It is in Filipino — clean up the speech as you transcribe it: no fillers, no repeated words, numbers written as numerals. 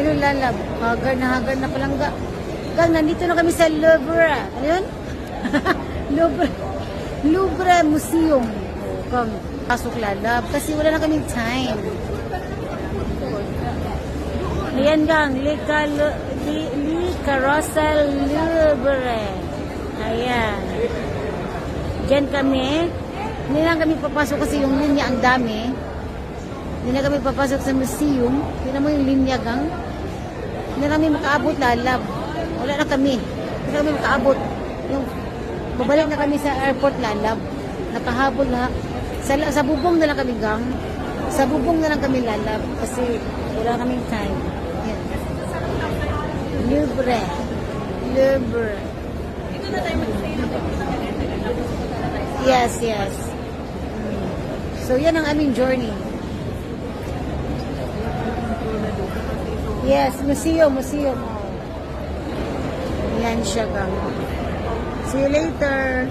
Kinulalab. Hagar na palangga. Gang, nandito na kami sa Louvre. Ano yun? Louvre Museum. Gang, pasok lalab. Kasi wala na kaming time. Ayan gang, Le Carrousel Louvre. Ayan. Diyan kami. Hindi lang kami papasok kasi yung linya ang dami. Hindi na kami papasok sa museum. Tingnan mo yung linya gang. Hindi na kami makaabot lalab. Wala na kami. Hindi na kami makaabot. Yung, babalik na kami sa airport lalab. Nakahabol na. Sa bubong na lang kami gang. Sa bubong na lang kami lalab. Kasi wala kaming time. Yan. Louvre. Louvre. Dito na tayo mag-stay na ba? Yes, yes. So, yan ang aming journey. Yes, museum. Yan siya gang. See you later.